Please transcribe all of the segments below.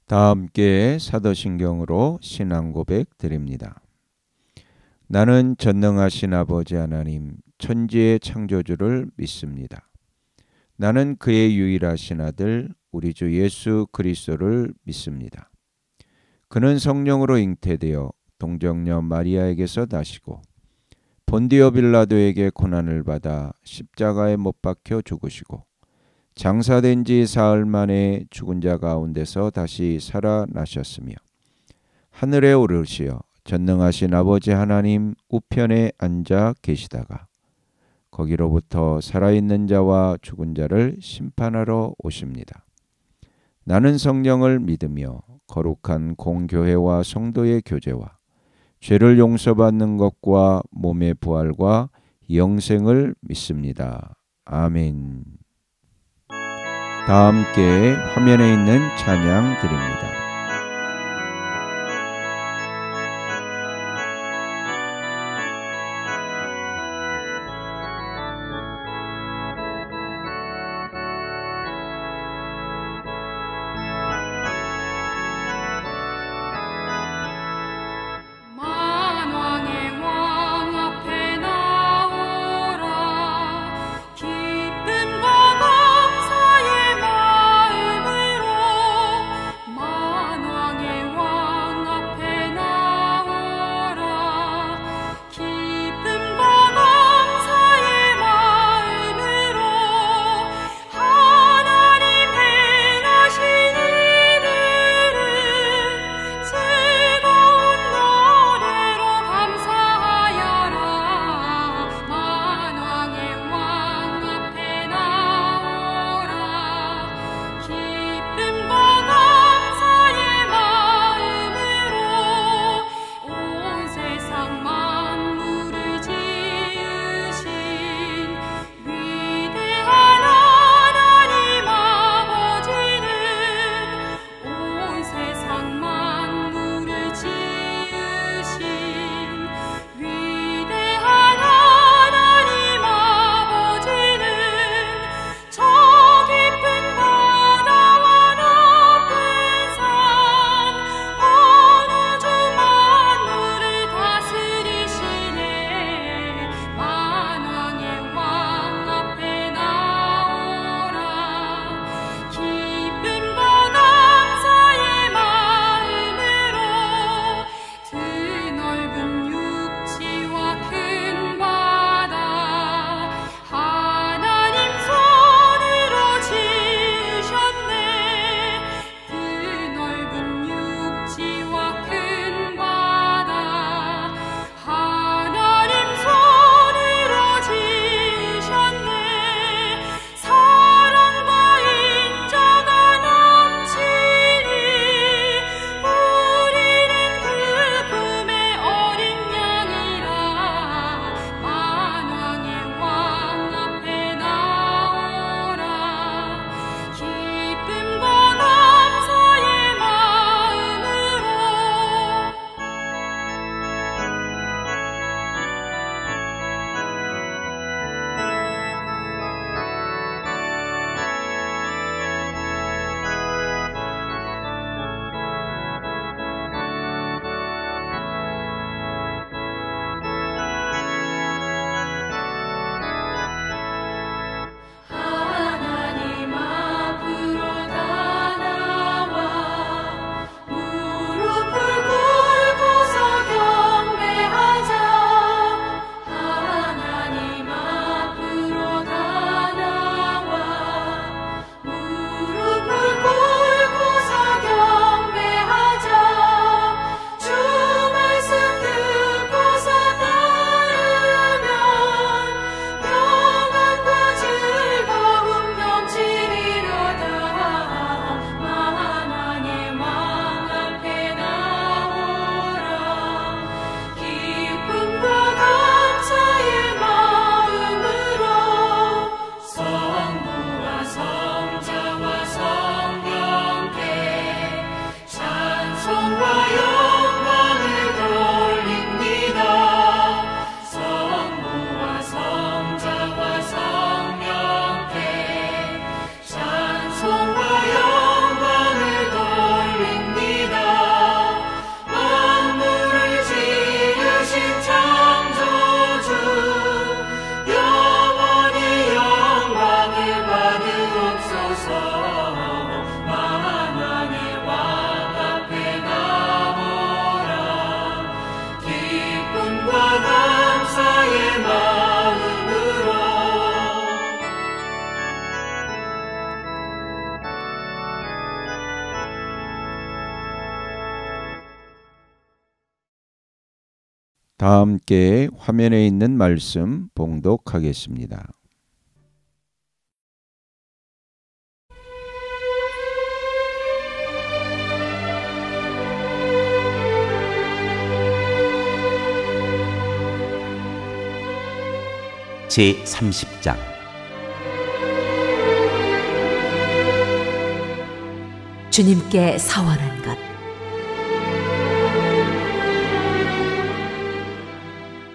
다 함께 사도신경으로 신앙 고백 드립니다. 나는 전능하신 아버지 하나님 천지의 창조주를 믿습니다. 나는 그의 유일하신 아들 우리 주 예수 그리스도를 믿습니다. 그는 성령으로 잉태되어 동정녀 마리아에게서 나시고 본디오 빌라도에게 고난을 받아 십자가에 못 박혀 죽으시고 장사된 지 사흘 만에 죽은 자 가운데서 다시 살아나셨으며 하늘에 오르시어 전능하신 아버지 하나님 우편에 앉아 계시다가 거기로부터 살아있는 자와 죽은 자를 심판하러 오십니다. 나는 성령을 믿으며 거룩한 공교회와 성도의 교제와 죄를 용서받는 것과 몸의 부활과 영생을 믿습니다. 아멘. 다 함께 화면에 있는 찬양 드립니다. 마 다 함께 화면에 있는 말씀 봉독하겠습니다. 제30장 주님께 서원한 것.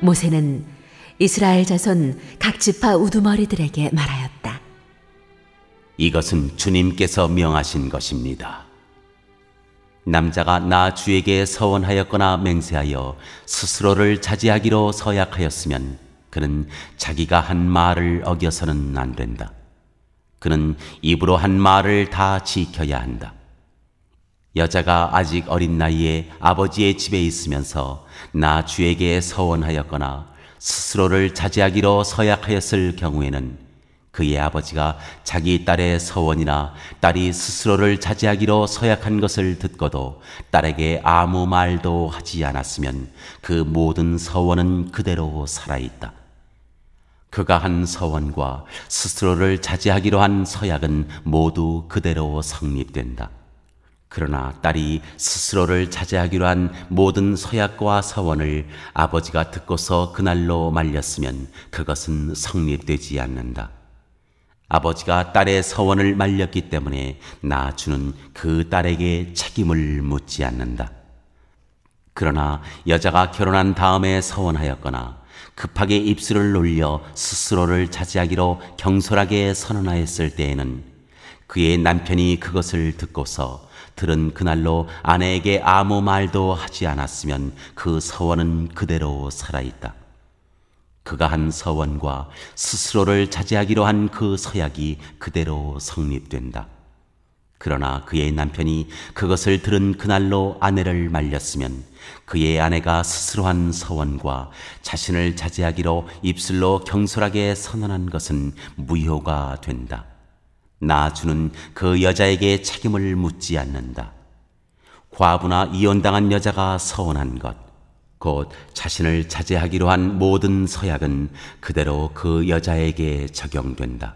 모세는 이스라엘 자손 각 지파 우두머리들에게 말하였다. 이것은 주님께서 명하신 것입니다. 남자가 나 주에게 서원하였거나 맹세하여 스스로를 자제하기로 서약하였으면 그는 자기가 한 말을 어겨서는 안 된다. 그는 입으로 한 말을 다 지켜야 한다. 여자가 아직 어린 나이에 아버지의 집에 있으면서 나 주에게 서원하였거나 스스로를 자제하기로 서약하였을 경우에는 그의 아버지가 자기 딸의 서원이나 딸이 스스로를 자제하기로 서약한 것을 듣고도 딸에게 아무 말도 하지 않았으면 그 모든 서원은 그대로 살아있다. 그가 한 서원과 스스로를 자제하기로 한 서약은 모두 그대로 성립된다. 그러나 딸이 스스로를 자제하기로 한 모든 서약과 서원을 아버지가 듣고서 그날로 말렸으면 그것은 성립되지 않는다. 아버지가 딸의 서원을 말렸기 때문에 나주는 그 딸에게 책임을 묻지 않는다. 그러나 여자가 결혼한 다음에 서원하였거나 급하게 입술을 놀려 스스로를 자제하기로 경솔하게 선언하였을 때에는 그의 남편이 그것을 듣고서 들은 그날로 아내에게 아무 말도 하지 않았으면 그 서원은 그대로 살아있다. 그가 한 서원과 스스로를 자제하기로 한 그 서약이 그대로 성립된다. 그러나 그의 남편이 그것을 들은 그날로 아내를 말렸으면 그의 아내가 스스로 한 서원과 자신을 자제하기로 입술로 경솔하게 선언한 것은 무효가 된다. 나주는 그 여자에게 책임을 묻지 않는다. 과부나 이혼당한 여자가 서원한 것, 곧 자신을 자제하기로 한 모든 서약은 그대로 그 여자에게 적용된다.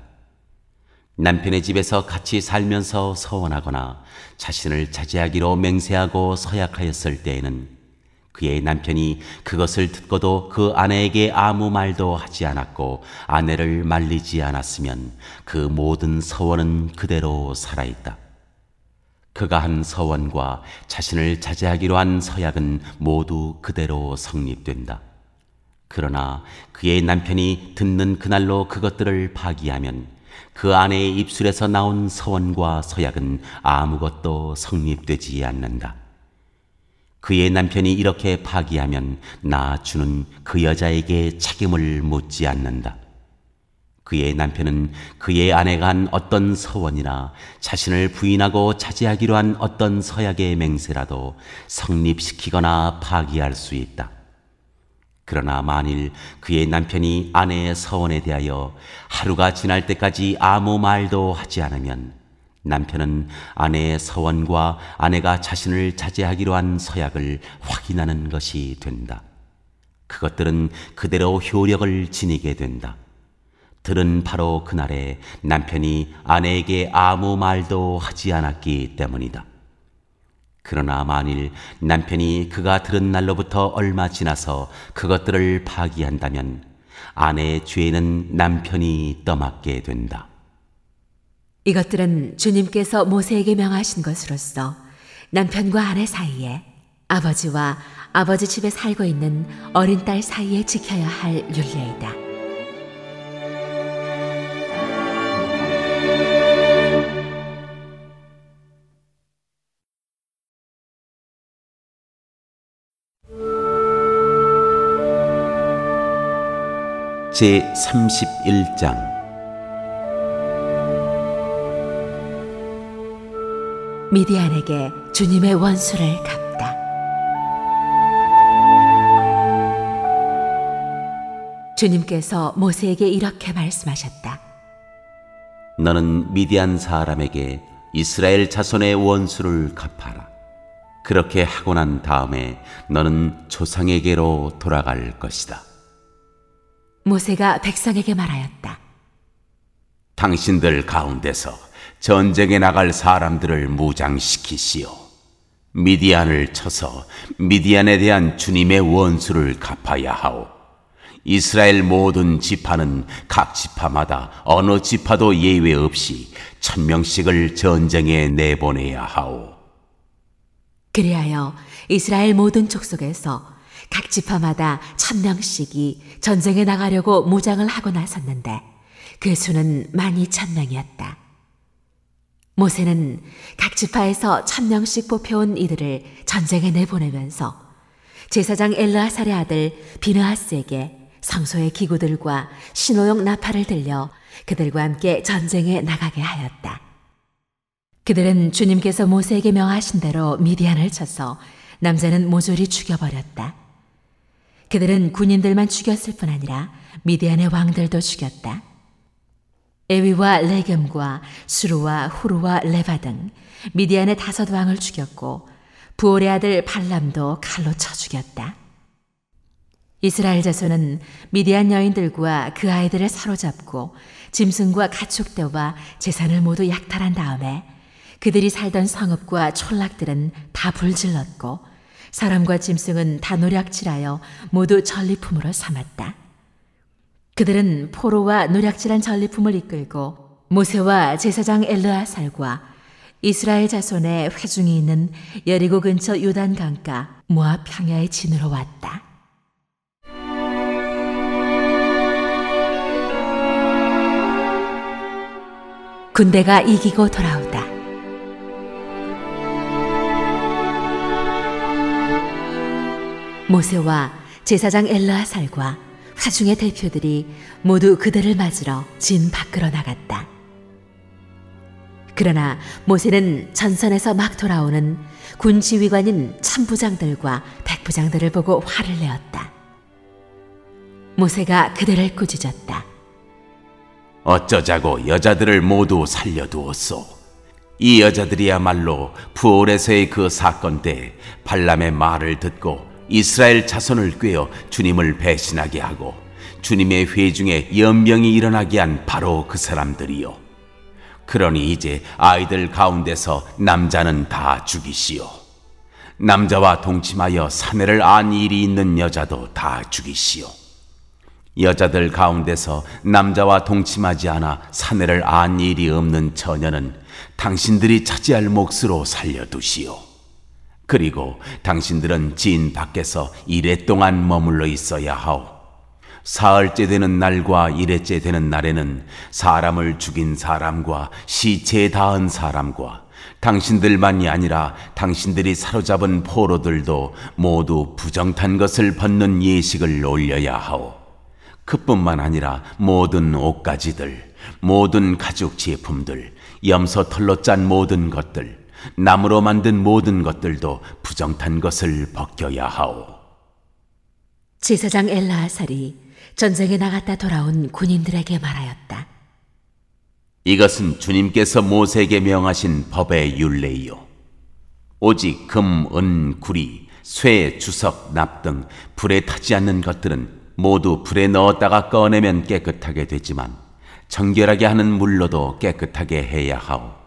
남편의 집에서 같이 살면서 서원하거나 자신을 자제하기로 맹세하고 서약하였을 때에는 그의 남편이 그것을 듣고도 그 아내에게 아무 말도 하지 않았고 아내를 말리지 않았으면 그 모든 서원은 그대로 살아있다. 그가 한 서원과 자신을 자제하기로 한 서약은 모두 그대로 성립된다. 그러나 그의 남편이 듣는 그날로 그것들을 파기하면 그 아내의 입술에서 나온 서원과 서약은 아무것도 성립되지 않는다. 그의 남편이 이렇게 파기하면 나주는 그 여자에게 책임을 묻지 않는다. 그의 남편은 그의 아내가 한 어떤 서원이나 자신을 부인하고 자제하기로 한 어떤 서약의 맹세라도 성립시키거나 파기할 수 있다. 그러나 만일 그의 남편이 아내의 서원에 대하여 하루가 지날 때까지 아무 말도 하지 않으면 남편은 아내의 서원과 아내가 자신을 자제하기로 한 서약을 확인하는 것이 된다. 그것들은 그대로 효력을 지니게 된다. 들은 바로 그날에 남편이 아내에게 아무 말도 하지 않았기 때문이다. 그러나 만일 남편이 그가 들은 날로부터 얼마 지나서 그것들을 파기한다면 아내의 죄는 남편이 떠맡게 된다. 이것들은 주님께서 모세에게 명하신 것으로서 남편과 아내 사이에, 아버지와 아버지 집에 살고 있는 어린 딸 사이에 지켜야 할 율례이다. 제31장 미디안에게 주님의 원수를 갚다. 주님께서 모세에게 이렇게 말씀하셨다. 너는 미디안 사람에게 이스라엘 자손의 원수를 갚아라. 그렇게 하고 난 다음에 너는 조상에게로 돌아갈 것이다. 모세가 백성에게 말하였다. 당신들 가운데서 전쟁에 나갈 사람들을 무장시키시오. 미디안을 쳐서 미디안에 대한 주님의 원수를 갚아야 하오. 이스라엘 모든 지파는 각 지파마다 어느 지파도 예외 없이 1000명씩을 전쟁에 내보내야 하오. 그리하여 이스라엘 모든 족속에서 각 지파마다 1000명씩이 전쟁에 나가려고 무장을 하고 나섰는데 그 수는 12000명이었다. 모세는 각 지파에서 1000명씩 뽑혀온 이들을 전쟁에 내보내면서 제사장 엘르아살의 아들 비느하스에게 성소의 기구들과 신호용 나팔을 들려 그들과 함께 전쟁에 나가게 하였다. 그들은 주님께서 모세에게 명하신 대로 미디안을 쳐서 남자는 모조리 죽여버렸다. 그들은 군인들만 죽였을 뿐 아니라 미디안의 왕들도 죽였다. 에위와 레겜과 수루와 후루와 레바 등 미디안의 5왕을 죽였고 부올의 아들 발람도 칼로 쳐 죽였다. 이스라엘 자손은 미디안 여인들과 그 아이들을 사로잡고 짐승과 가축대와 재산을 모두 약탈한 다음에 그들이 살던 성읍과 촌락들은 다 불질렀고 사람과 짐승은 다 노략질하여 모두 전리품으로 삼았다. 그들은 포로와 노략질한 전리품을 이끌고 모세와 제사장 엘르아살과 이스라엘 자손의 회중이 있는 여리고 근처 요단 강가 모압 평야의 진으로 왔다. 군대가 이기고 돌아오다. 모세와 제사장 엘르아살과 회중의 대표들이 모두 그들을 맞으러 진 밖으로 나갔다. 그러나 모세는 전선에서 막 돌아오는 군 지휘관인 천부장들과 백부장들을 보고 화를 내었다. 모세가 그들을 꾸짖었다. 어쩌자고 여자들을 모두 살려두었소. 이 여자들이야말로 부올에서의 그 사건 때 발람의 말을 듣고 이스라엘 자손을 꾀어 주님을 배신하게 하고 주님의 회중에 연병이 일어나게 한 바로 그 사람들이요. 그러니 이제 아이들 가운데서 남자는 다 죽이시오. 남자와 동침하여 사내를 안 일이 있는 여자도 다 죽이시오. 여자들 가운데서 남자와 동침하지 않아 사내를 안 일이 없는 처녀는 당신들이 차지할 몫으로 살려두시오. 그리고 당신들은 진 밖에서 이레 동안 머물러 있어야 하오. 사흘째 되는 날과 이레째 되는 날에는 사람을 죽인 사람과 시체에 닿은 사람과 당신들만이 아니라 당신들이 사로잡은 포로들도 모두 부정탄 것을 벗는 예식을 올려야 하오. 그뿐만 아니라 모든 옷가지들, 모든 가죽 제품들, 염소 털로 짠 모든 것들, 나무로 만든 모든 것들도 부정탄 것을 벗겨야 하오. 제사장 엘르아살이 전쟁에 나갔다 돌아온 군인들에게 말하였다. 이것은 주님께서 모세에게 명하신 법의 율례이요. 오직 금, 은, 구리, 쇠, 주석, 납 등 불에 타지 않는 것들은 모두 불에 넣었다가 꺼내면 깨끗하게 되지만 정결하게 하는 물로도 깨끗하게 해야 하오.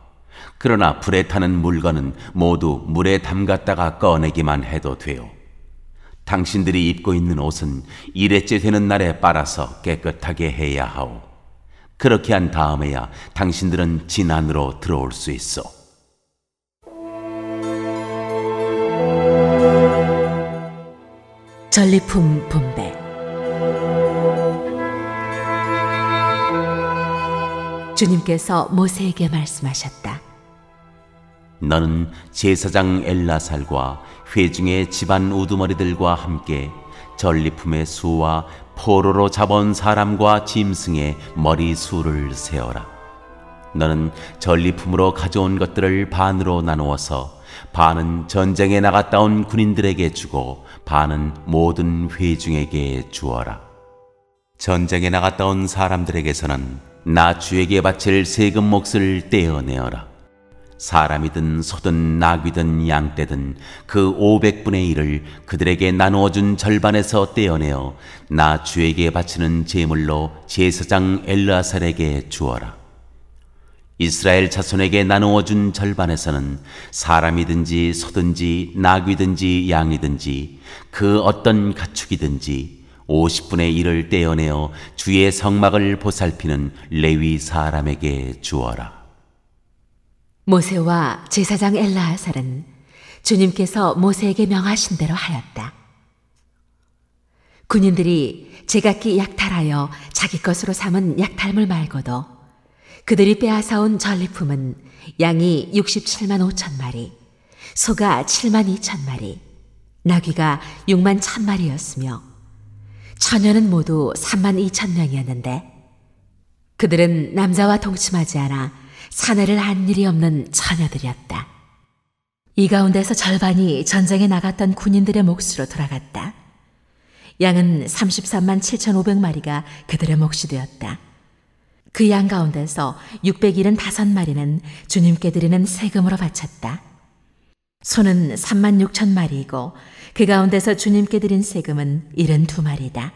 그러나 불에 타는 물건은 모두 물에 담갔다가 꺼내기만 해도 돼요. 당신들이 입고 있는 옷은 이레째 되는 날에 빨아서 깨끗하게 해야 하오. 그렇게 한 다음에야 당신들은 진 안으로 들어올 수 있어. 전리품 분배. 주님께서 모세에게 말씀하셨다. 너는 제사장 엘라살과 회중의 집안 우두머리들과 함께 전리품의 수와 포로로 잡아온 사람과 짐승의 머리 수를 세어라. 너는 전리품으로 가져온 것들을 반으로 나누어서 반은 전쟁에 나갔다 온 군인들에게 주고 반은 모든 회중에게 주어라. 전쟁에 나갔다 온 사람들에게서는 나 주에게 바칠 세금 몫을 떼어내어라. 사람이든 소든 나귀든 양떼든 그 500분의 1을 그들에게 나누어준 절반에서 떼어내어 나 주에게 바치는 제물로 제사장 엘르아살에게 주어라. 이스라엘 자손에게 나누어준 절반에서는 사람이든지 소든지 나귀든지 양이든지 그 어떤 가축이든지 50분의 1을 떼어내어 주의 성막을 보살피는 레위 사람에게 주어라. 모세와 제사장 엘르아살은 주님께서 모세에게 명하신 대로 하였다. 군인들이 제각기 약탈하여 자기 것으로 삼은 약탈물 말고도 그들이 빼앗아온 전리품은 양이 67만 5천 마리, 소가 7만 2천 마리, 나귀가 6만 1천 마리였으며 처녀는 모두 3만 2천 명이었는데 그들은 남자와 동침하지 않아 사내를 한 일이 없는 처녀들이었다. 이 가운데서 절반이 전쟁에 나갔던 군인들의 몫으로 돌아갔다. 양은 33만 7,500마리가 그들의 몫이 되었다. 그 양 가운데서 675마리는 주님께 드리는 세금으로 바쳤다. 소는 3만 6천 마리이고 그 가운데서 주님께 드린 세금은 72마리다.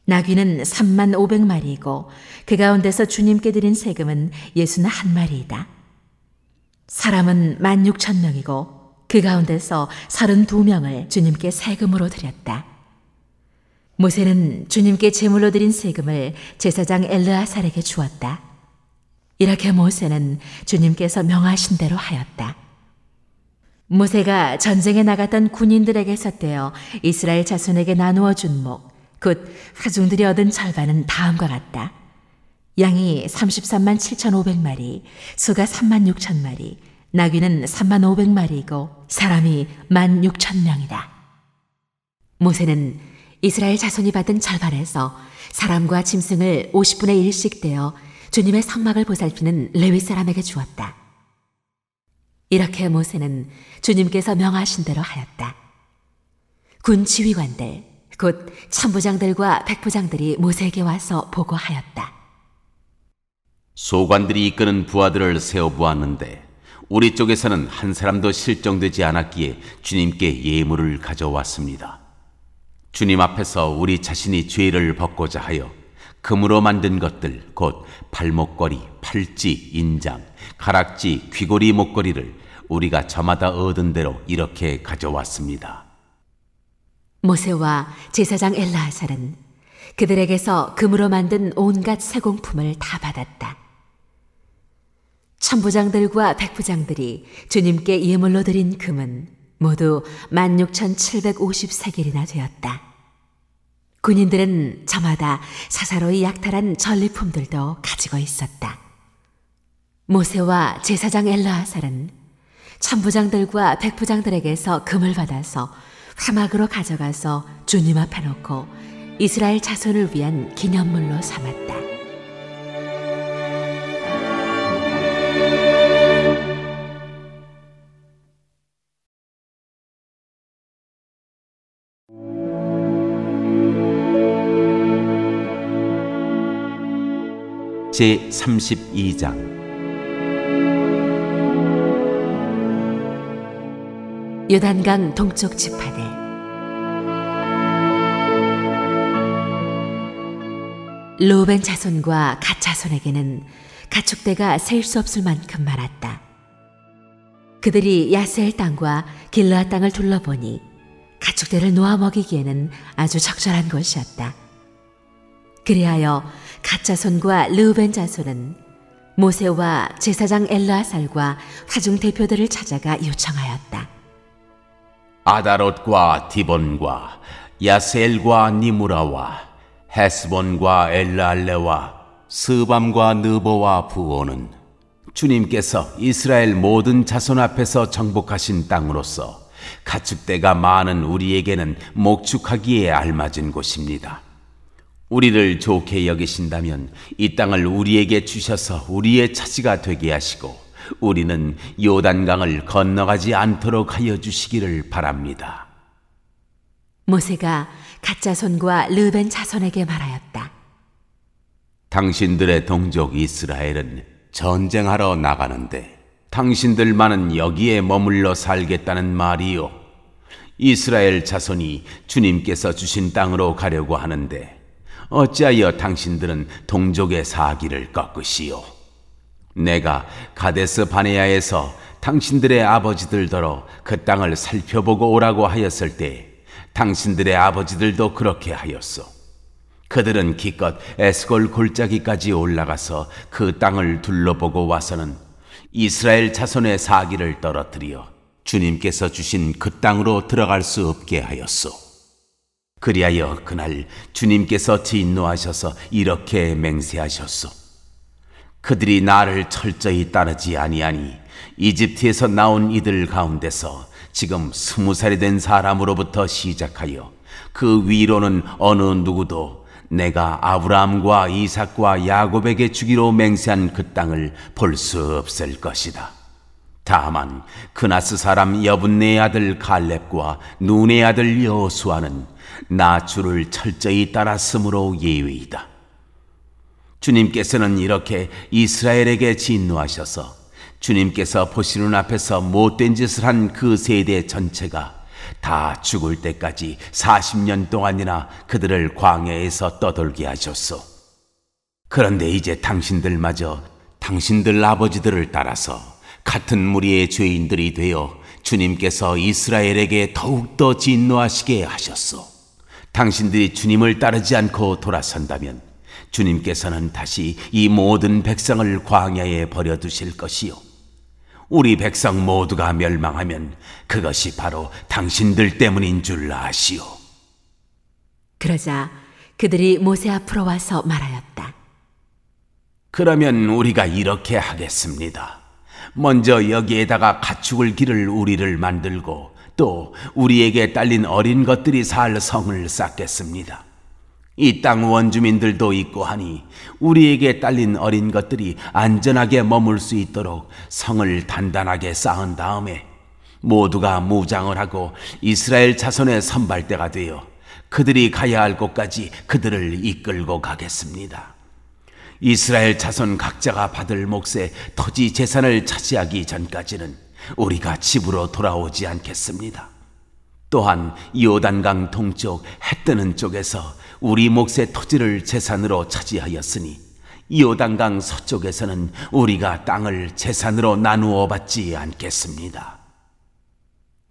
나귀는 3만 500마리이고 그 가운데서 주님께 드린 세금은 61마리이다. 사람은 1만 6천 명이고 그 가운데서 32명을 주님께 세금으로 드렸다. 모세는 주님께 제물로 드린 세금을 제사장 엘르아살에게 주었다. 이렇게 모세는 주님께서 명하신 대로 하였다. 모세가 전쟁에 나갔던 군인들에게서 떼어 이스라엘 자손에게 나누어 준 목, 곧 회중들이 얻은 절반은 다음과 같다. 양이 33만 7,500마리, 소가 3만 6천 마리, 나귀는 3만 500마리이고 사람이 1만 6천 명이다. 모세는 이스라엘 자손이 받은 절반에서 사람과 짐승을 50분의 1씩 떼어 주님의 성막을 보살피는 레위 사람에게 주었다. 이렇게 모세는 주님께서 명하신 대로 하였다. 군 지휘관들, 곧 천부장들과 백부장들이 모세에게 와서 보고하였다. 소관들이 이끄는 부하들을 세워 보았는데 우리 쪽에서는 한 사람도 실종되지 않았기에 주님께 예물을 가져왔습니다. 주님 앞에서 우리 자신이 죄를 벗고자 하여 금으로 만든 것들, 곧 발목걸이, 팔찌, 인장, 가락지, 귀고리 목걸이를 우리가 저마다 얻은 대로 이렇게 가져왔습니다. 모세와 제사장 엘르아살은 그들에게서 금으로 만든 온갖 세공품을 다 받았다. 천부장들과 백부장들이 주님께 예물로 드린 금은 모두 16,750세겔이나 되었다. 군인들은 저마다 사사로이 약탈한 전리품들도 가지고 있었다. 모세와 제사장 엘르아살은 천부장들과 백부장들에게서 금을 받아서 회막으로 가져가서 주님 앞에 놓고 이스라엘 자손을 위한 기념물로 삼았다. 제32장 요단강 동쪽 지파들. 르우벤 자손과 갓 자손에게는 가축대가 셀 수 없을 만큼 많았다. 그들이 야세엘 땅과 길르앗 땅을 둘러보니 가축대를 놓아 먹이기에는 아주 적절한 곳이었다. 그리하여 갓 자손과 르우벤 자손은 모세와 제사장 엘르아살과 화중 대표들을 찾아가 요청하였다. 아다롯과 디본과 야셀과 니무라와 헤스본과 엘르알레와 스밤과 느보와 부오는 주님께서 이스라엘 모든 자손 앞에서 정복하신 땅으로서 가축대가 많은 우리에게는 목축하기에 알맞은 곳입니다. 우리를 좋게 여기신다면 이 땅을 우리에게 주셔서 우리의 차지가 되게 하시고 우리는 요단강을 건너가지 않도록 하여 주시기를 바랍니다. 모세가 갓 자손과 르벤 자손에게 말하였다. 당신들의 동족 이스라엘은 전쟁하러 나가는데 당신들만은 여기에 머물러 살겠다는 말이요. 이스라엘 자손이 주님께서 주신 땅으로 가려고 하는데 어찌하여 당신들은 동족의 사기를 꺾으시오? 내가 가데스 바네아에서 당신들의 아버지들더러 그 땅을 살펴보고 오라고 하였을 때 당신들의 아버지들도 그렇게 하였소. 그들은 기껏 에스골 골짜기까지 올라가서 그 땅을 둘러보고 와서는 이스라엘 자손의 사기를 떨어뜨려 주님께서 주신 그 땅으로 들어갈 수 없게 하였소. 그리하여 그날 주님께서 진노하셔서 이렇게 맹세하셨소. 그들이 나를 철저히 따르지 아니하니 이집트에서 나온 이들 가운데서 지금 20살이 된 사람으로부터 시작하여 그 위로는 어느 누구도 내가 아브라함과 이삭과 야곱에게 주기로 맹세한 그 땅을 볼 수 없을 것이다. 다만 그나스 사람 여분네의 아들 갈렙과 눈의 아들 여호수아는 나 주를 철저히 따랐으므로 예외이다. 주님께서는 이렇게 이스라엘에게 진노하셔서 주님께서 보시는 앞에서 못된 짓을 한 그 세대 전체가 다 죽을 때까지 40년 동안이나 그들을 광야에서 떠돌게 하셨소. 그런데 이제 당신들마저 당신들 아버지들을 따라서 같은 무리의 죄인들이 되어 주님께서 이스라엘에게 더욱더 진노하시게 하셨소. 당신들이 주님을 따르지 않고 돌아선다면 주님께서는 다시 이 모든 백성을 광야에 버려두실 것이요, 우리 백성 모두가 멸망하면 그것이 바로 당신들 때문인 줄 아시오. 그러자 그들이 모세 앞으로 와서 말하였다. 그러면 우리가 이렇게 하겠습니다. 먼저 여기에다가 가축을 기를 우리를 만들고 또 우리에게 딸린 어린 것들이 살 성을 쌓겠습니다. 이 땅 원주민들도 있고 하니 우리에게 딸린 어린 것들이 안전하게 머물 수 있도록 성을 단단하게 쌓은 다음에 모두가 무장을 하고 이스라엘 자손의 선발대가 되어 그들이 가야 할 곳까지 그들을 이끌고 가겠습니다. 이스라엘 자손 각자가 받을 몫의 토지 재산을 차지하기 전까지는 우리가 집으로 돌아오지 않겠습니다. 또한 요단강 동쪽 해 뜨는 쪽에서 우리 몫의 토지를 재산으로 차지하였으니 요단강 서쪽에서는 우리가 땅을 재산으로 나누어 받지 않겠습니다.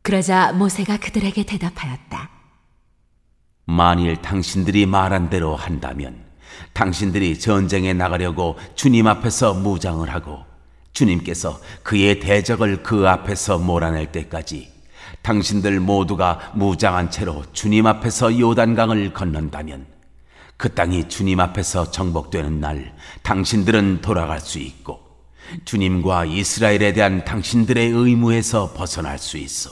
그러자 모세가 그들에게 대답하였다. 만일 당신들이 말한 대로 한다면 당신들이 전쟁에 나가려고 주님 앞에서 무장을 하고 주님께서 그의 대적을 그 앞에서 몰아낼 때까지 당신들 모두가 무장한 채로 주님 앞에서 요단강을 건넌다면 그 땅이 주님 앞에서 정복되는 날 당신들은 돌아갈 수 있고 주님과 이스라엘에 대한 당신들의 의무에서 벗어날 수 있어.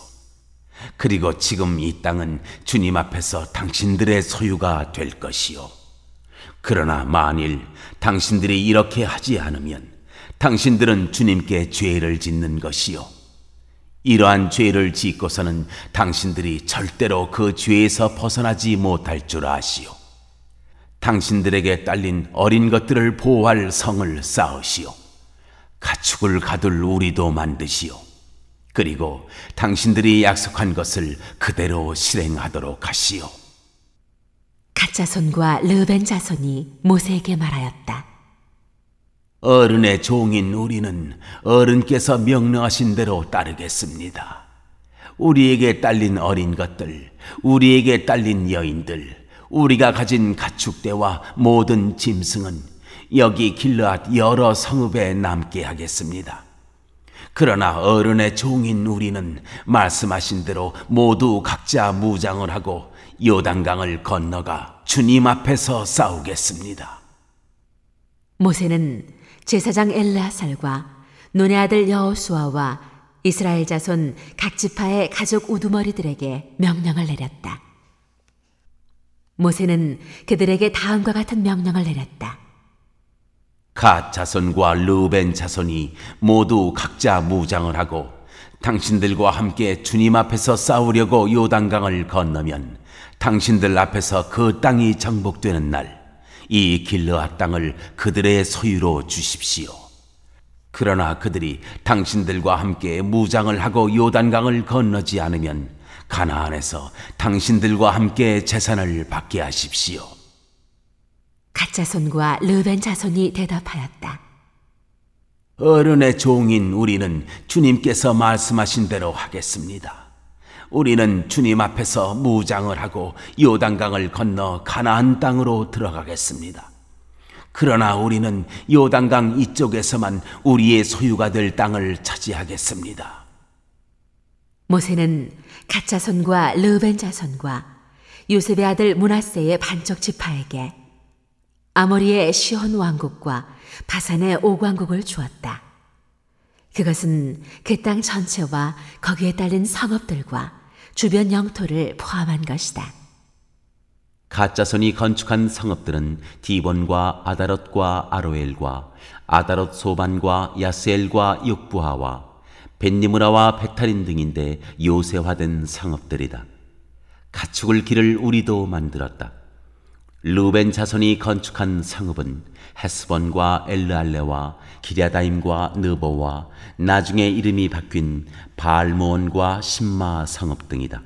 그리고 지금 이 땅은 주님 앞에서 당신들의 소유가 될 것이요, 그러나 만일 당신들이 이렇게 하지 않으면 당신들은 주님께 죄를 짓는 것이요, 이러한 죄를 짓고서는 당신들이 절대로 그 죄에서 벗어나지 못할 줄 아시오. 당신들에게 딸린 어린 것들을 보호할 성을 쌓으시오. 가축을 가둘 우리도 만드시오. 그리고 당신들이 약속한 것을 그대로 실행하도록 하시오. 갓 자손과 르벤 자손이 모세에게 말하였다. 어른의 종인 우리는 어른께서 명령하신 대로 따르겠습니다. 우리에게 딸린 어린 것들, 우리에게 딸린 여인들, 우리가 가진 가축대와 모든 짐승은 여기 길르앗 여러 성읍에 남게 하겠습니다. 그러나 어른의 종인 우리는 말씀하신 대로 모두 각자 무장을 하고 요단강을 건너가 주님 앞에서 싸우겠습니다. 모세는 제사장 엘르아살과 눈의 아들 여호수아와 이스라엘 자손 각 지파의 가족 우두머리들에게 명령을 내렸다. 모세는 그들에게 다음과 같은 명령을 내렸다. 갓 자손과 르벤 자손이 모두 각자 무장을 하고 당신들과 함께 주님 앞에서 싸우려고 요단강을 건너면 당신들 앞에서 그 땅이 정복되는 날 이 길르앗 땅을 그들의 소유로 주십시오. 그러나 그들이 당신들과 함께 무장을 하고 요단강을 건너지 않으면 가나안에서 당신들과 함께 재산을 받게 하십시오. 갓 자손과 르벤 자손이 대답하였다. 어른의 종인 우리는 주님께서 말씀하신 대로 하겠습니다. 우리는 주님 앞에서 무장을 하고 요단강을 건너 가나안 땅으로 들어가겠습니다. 그러나 우리는 요단강 이쪽에서만 우리의 소유가 될 땅을 차지하겠습니다. 모세는 갓 자손과 르벤 자손과 요셉의 아들 므낫세의 반쪽 지파에게 아모리의 시혼 왕국과 바산의 옥왕국을 주었다. 그것은 그 땅 전체와 거기에 딸린 성읍들과 주변 영토를 포함한 것이다. 갓 자손이 건축한 성읍들은 디본과 아다롯과 아로엘과 아다롯 소반과 야스엘과 육부하와 벳니므라와 백탈인 등인데 요새화된 성읍들이다. 가축을 기를 우리도 만들었다. 르벤 자손이 건축한 성읍은 헤스본과 엘르알레와 기랴다임과 느보와 나중에 이름이 바뀐 바알모온과 심마 성읍 등이다.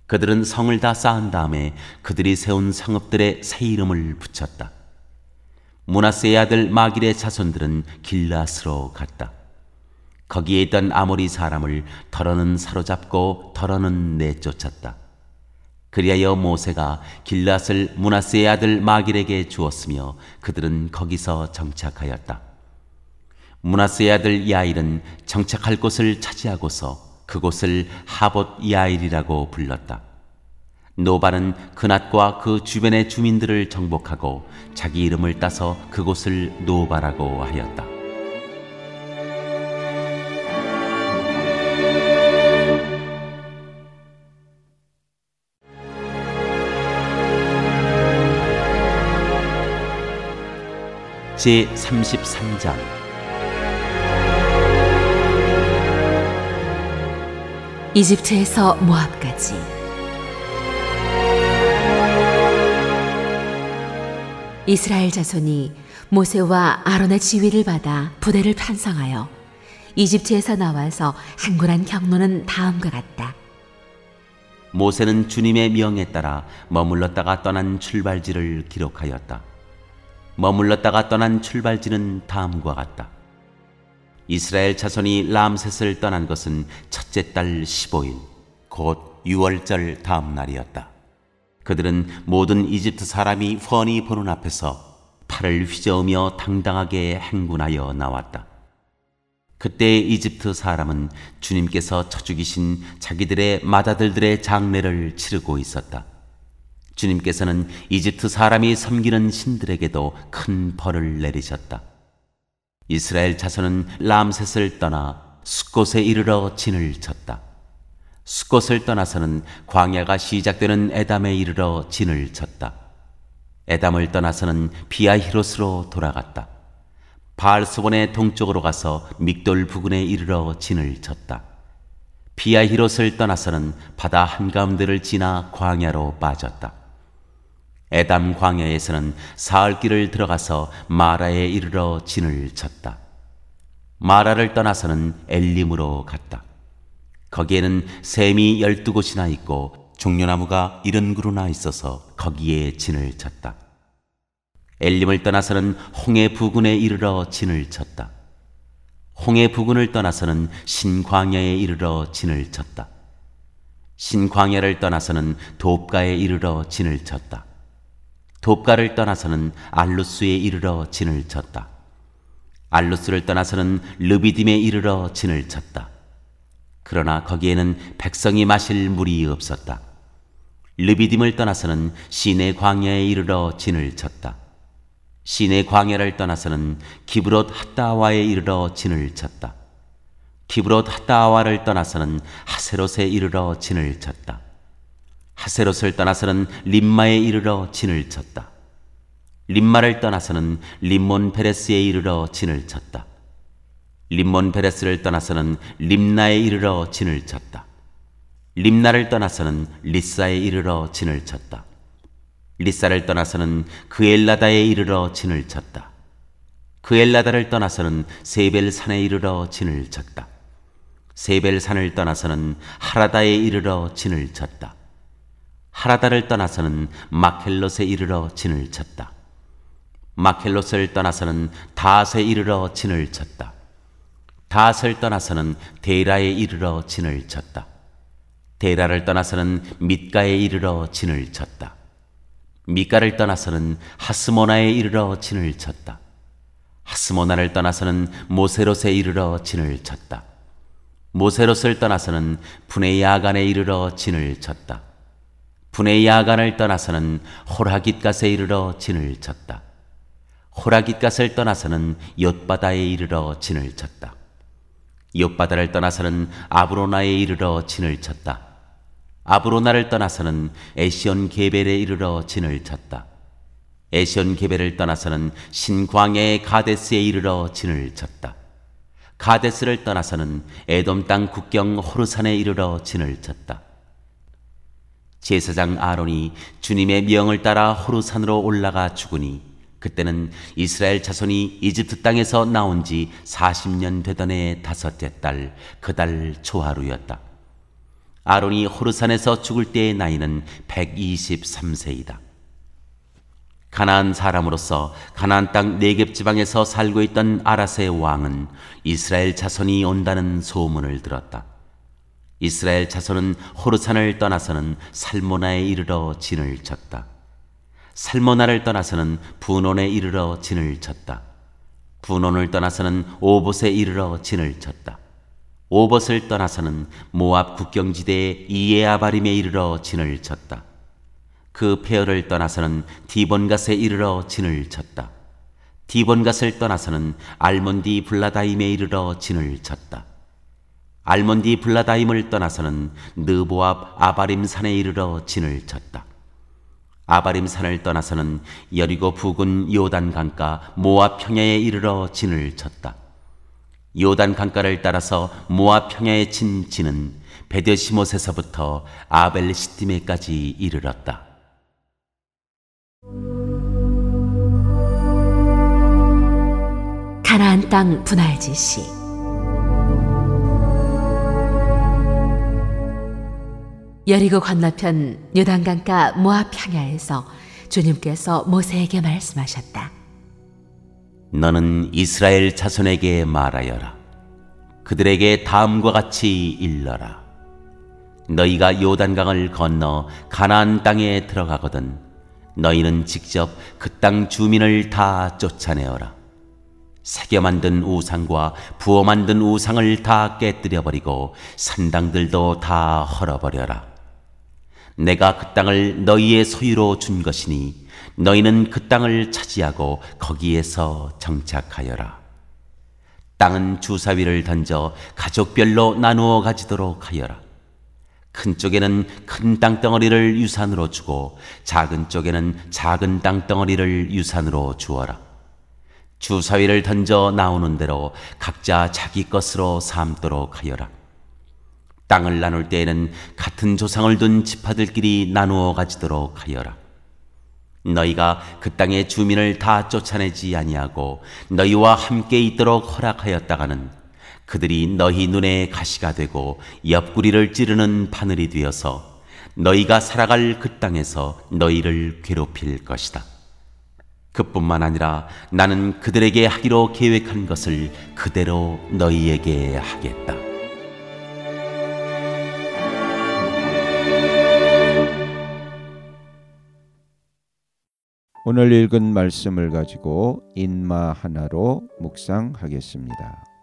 그들은 성을 다 쌓은 다음에 그들이 세운 성읍들의 새 이름을 붙였다. 므낫세의 아들 마길의 자손들은 길앗으로 갔다. 거기에 있던 아모리 사람을 더러는 사로잡고 더러는 내쫓았다. 그리하여 모세가 길앗을 므낫세의 아들 마길에게 주었으며 그들은 거기서 정착하였다. 므낫세의 아들 야일은 정착할 곳을 차지하고서 그곳을 하봇 야일이라고 불렀다. 노바는 그낫과 그 주변의 주민들을 정복하고 자기 이름을 따서 그곳을 노바라고 하였다. 제33장 이집트에서 모압까지. 이스라엘 자손이 모세와 아론의 지위를 받아 부대를 편성하여 이집트에서 나와서 행군한 경로는 다음과 같다. 모세는 주님의 명에 따라 머물렀다가 떠난 출발지를 기록하였다. 머물렀다가 떠난 출발지는 다음과 같다. 이스라엘 자손이 람셋을 떠난 것은 첫째 달 15일, 곧 6월절 다음 날이었다. 그들은 모든 이집트 사람이 훤히 보는 앞에서 팔을 휘저으며 당당하게 행군하여 나왔다. 그때 이집트 사람은 주님께서 쳐 죽이신 자기들의 맏아들들의 장례를 치르고 있었다. 주님께서는 이집트 사람이 섬기는 신들에게도 큰 벌을 내리셨다. 이스라엘 자손은 람셋을 떠나 숫곳에 이르러 진을 쳤다. 숫곳을 떠나서는 광야가 시작되는 에담에 이르러 진을 쳤다. 에담을 떠나서는 비아히롯으로 돌아갔다. 바알스본의 동쪽으로 가서 믹돌 부근에 이르러 진을 쳤다. 비아히롯을 떠나서는 바다 한가운데를 지나 광야로 빠졌다. 에담 광야에서는 사흘길을 들어가서 마라에 이르러 진을 쳤다. 마라를 떠나서는 엘림으로 갔다. 거기에는 샘이 12곳이나 있고 종려나무가 70그루나 있어서 거기에 진을 쳤다. 엘림을 떠나서는 홍해 부근에 이르러 진을 쳤다. 홍해 부근을 떠나서는 신광야에 이르러 진을 쳤다. 신광야를 떠나서는 돕가에 이르러 진을 쳤다. 돕가를 떠나서는 알루스에 이르러 진을 쳤다. 알루스를 떠나서는 르비딤에 이르러 진을 쳤다. 그러나 거기에는 백성이 마실 물이 없었다. 르비딤을 떠나서는 시내 광야에 이르러 진을 쳤다. 시내 광야를 떠나서는 기브롯 핫다와에 이르러 진을 쳤다. 기브롯 핫다와를 떠나서는 하세롯에 이르러 진을 쳤다. 하세롯을 떠나서는 림마에 이르러 진을 쳤다. 림마를 떠나서는 림몬 베레스에 이르러 진을 쳤다. 림몬 베레스를 떠나서는 림나에 이르러 진을 쳤다. 림나를 떠나서는 리사에 이르러 진을 쳤다. 리사를 떠나서는 그엘라다에 이르러 진을 쳤다. 그 엘라다를 떠나서는 세벨산에 이르러 진을 쳤다. 세벨산을 떠나서는 하라다에 이르러 진을 쳤다. 하라다를 떠나서는 마켈롯에 이르러 진을 쳤다. 마켈롯을 떠나서는 다앗에 이르러 진을 쳤다. 다앗을 떠나서는 데라에 이르러 진을 쳤다. 데라를 떠나서는 mit가에 이르러 진을 쳤다. mit가를 떠나서는 하스모나에 이르러 진을 쳤다. 하스모나를 떠나서는 모세롯에 이르러 진을 쳤다. 모세롯을 떠나서는 분에야간에 이르러 진을 쳤다. 분에야간을 떠나서는 호라깃갓에 이르러 진을 쳤다. 호라깃갓을 떠나서는 옅바다에 이르러 진을 쳤다. 옅바다를 떠나서는 아브로나에 이르러 진을 쳤다. 아브로나를 떠나서는 에시온 게벨에 이르러 진을 쳤다. 에시온 게벨을 떠나서는 신광야의 가데스에 이르러 진을 쳤다. 가데스를 떠나서는 에돔 땅 국경 호르산에 이르러 진을 쳤다. 제사장 아론이 주님의 명을 따라 호르산으로 올라가 죽으니 그때는 이스라엘 자손이 이집트 땅에서 나온 지 40년 되던 해의 다섯째 달 그 달 초하루였다. 아론이 호르산에서 죽을 때의 나이는 123세이다. 가나안 사람으로서 가나안 땅 네겝 지방에서 살고 있던 아라스의 왕은 이스라엘 자손이 온다는 소문을 들었다. 이스라엘 자손은 호르산을 떠나서는 살모나에 이르러 진을 쳤다. 살모나를 떠나서는 분온에 이르러 진을 쳤다. 분온을 떠나서는 오봇에 이르러 진을 쳤다. 오봇을 떠나서는 모압 국경지대의 이에아바림에 이르러 진을 쳤다. 그 폐허를 떠나서는 디본갓에 이르러 진을 쳤다. 디본갓을 떠나서는 알몬디 블라다임에 이르러 진을 쳤다. 알몬디 블라다임을 떠나서는 느보압 아바림 산에 이르러 진을 쳤다. 아바림 산을 떠나서는 여리고 부근 요단 강가 모압 평야에 이르러 진을 쳤다. 요단 강가를 따라서 모압 평야에 친 진은 베드시못에서부터 아벨 시띠메까지 이르렀다. 가나안 땅 분할 지시. 여리고 건너편 요단강가 모압 평야에서 주님께서 모세에게 말씀하셨다. 너는 이스라엘 자손에게 말하여라. 그들에게 다음과 같이 일러라. 너희가 요단강을 건너 가나안 땅에 들어가거든 너희는 직접 그 땅 주민을 다 쫓아내어라. 새겨 만든 우상과 부어 만든 우상을 다 깨뜨려버리고 산당들도 다 헐어버려라. 내가 그 땅을 너희의 소유로 준 것이니 너희는 그 땅을 차지하고 거기에서 정착하여라. 땅은 주사위를 던져 가족별로 나누어 가지도록 하여라. 큰 쪽에는 큰 땅덩어리를 유산으로 주고 작은 쪽에는 작은 땅덩어리를 유산으로 주어라. 주사위를 던져 나오는 대로 각자 자기 것으로 삼도록 하여라. 땅을 나눌 때에는 같은 조상을 둔 지파들끼리 나누어 가지도록 하여라. 너희가 그 땅의 주민을 다 쫓아내지 아니하고 너희와 함께 있도록 허락하였다가는 그들이 너희 눈에 가시가 되고 옆구리를 찌르는 바늘이 되어서 너희가 살아갈 그 땅에서 너희를 괴롭힐 것이다. 그뿐만 아니라 나는 그들에게 하기로 계획한 것을 그대로 너희에게 하겠다. 오늘 읽은 말씀을 가지고 인마 하나로 묵상하겠습니다.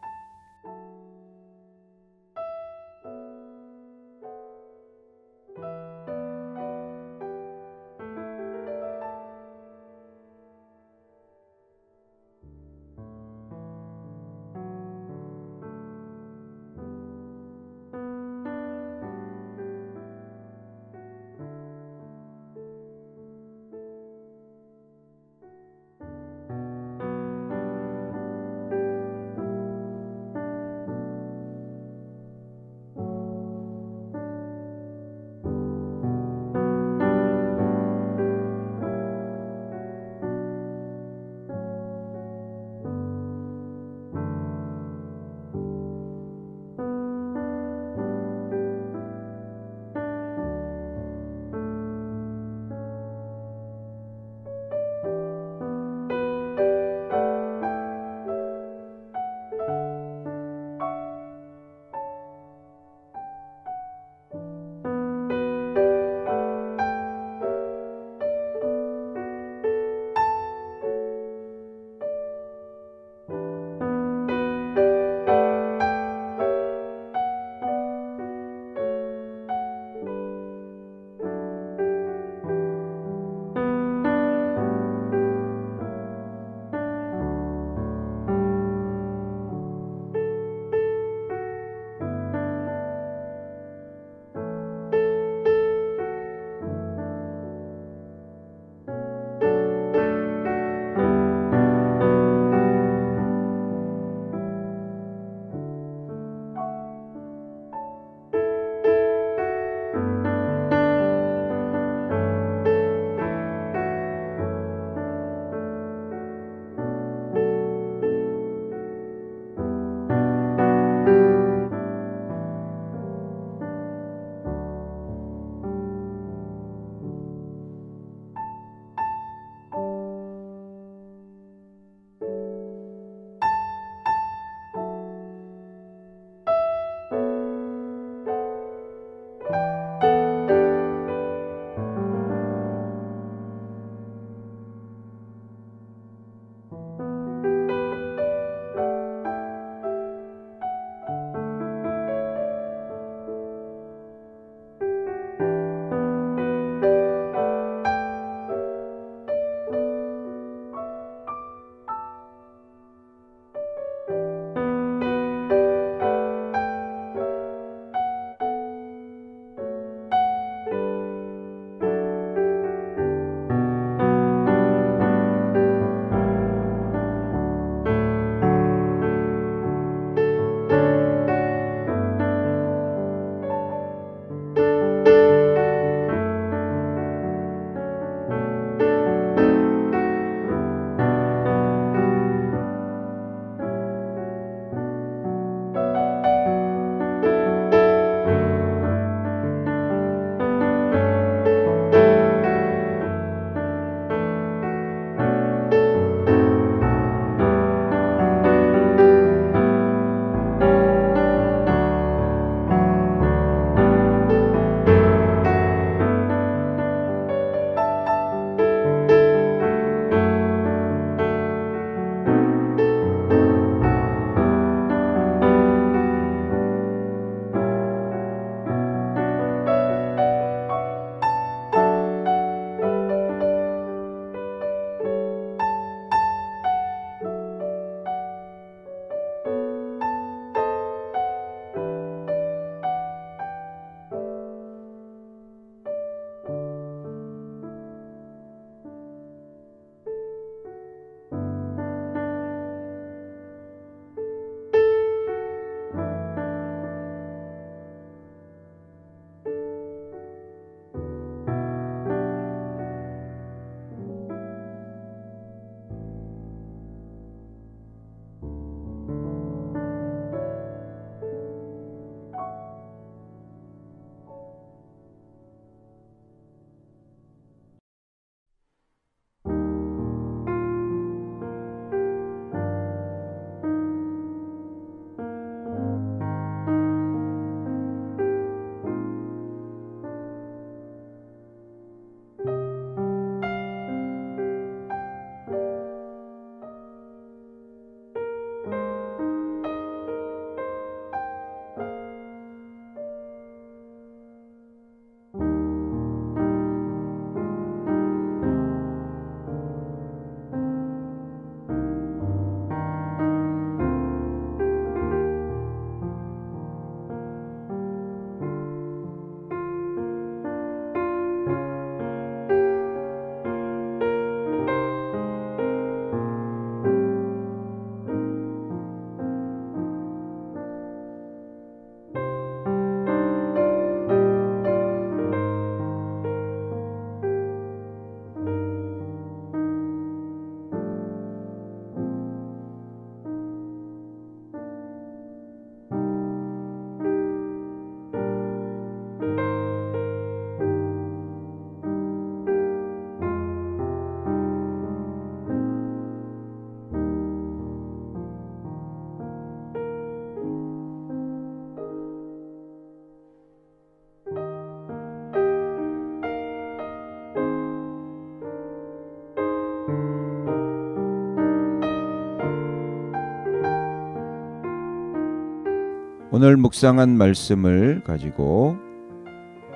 오늘 묵상한 말씀을 가지고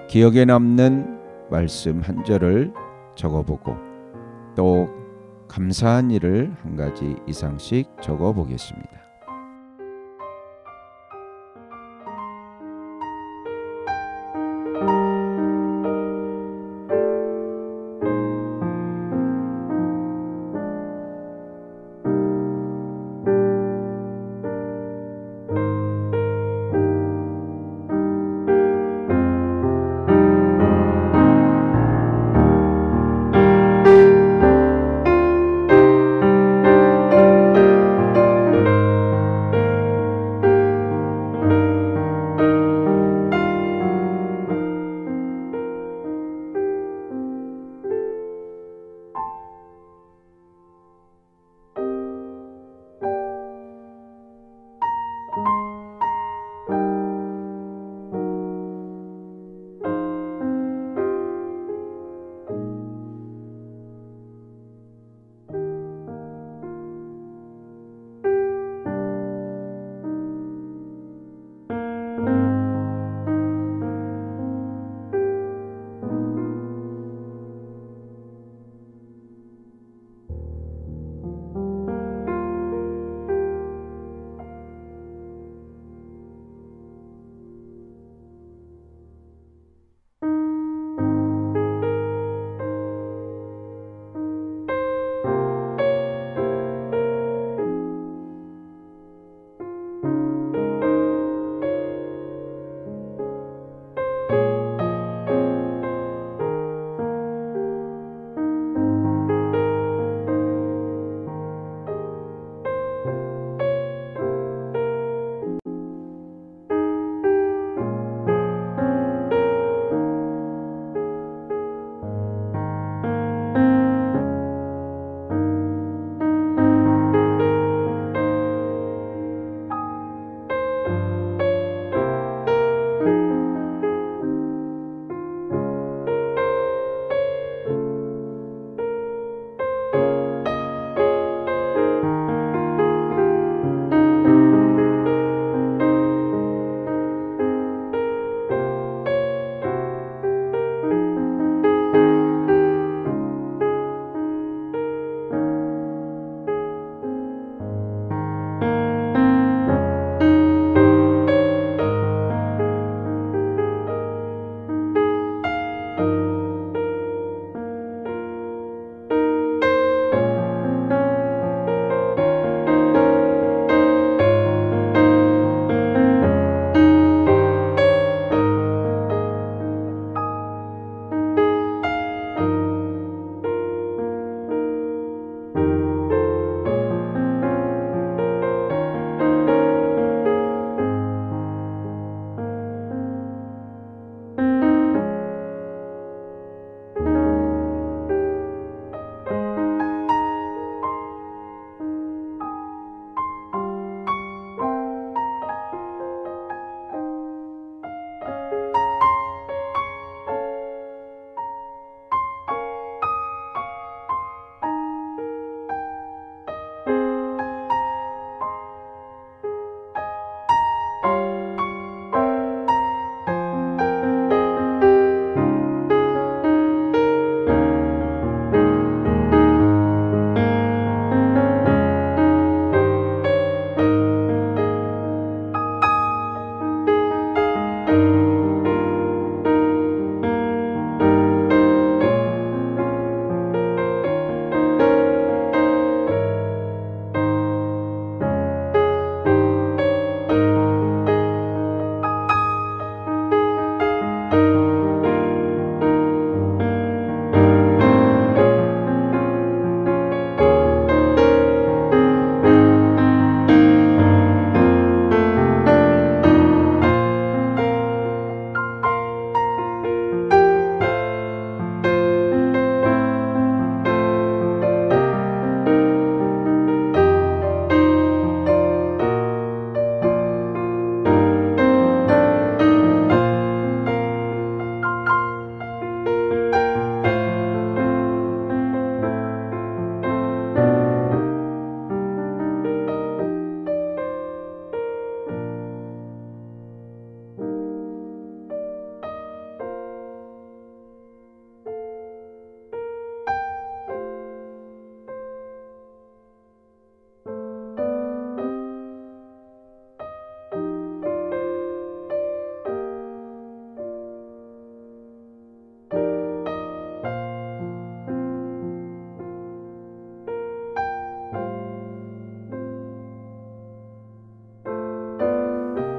기억에 남는 말씀 한 절을 적어보고 또 감사한 일을 한 가지 이상씩 적어보겠습니다.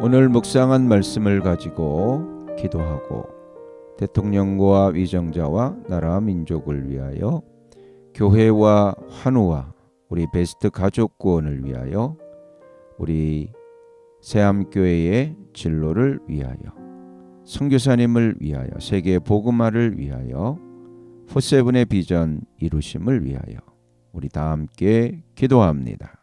오늘 묵상한 말씀을 가지고 기도하고 대통령과 위정자와 나라 민족을 위하여 교회와 환우와 우리 베스트 가족 구원을 위하여 우리 새암교회의 진로를 위하여 선교사님을 위하여 세계 복음화를 위하여 포세븐의 비전 이루심을 위하여 우리 다 함께 기도합니다.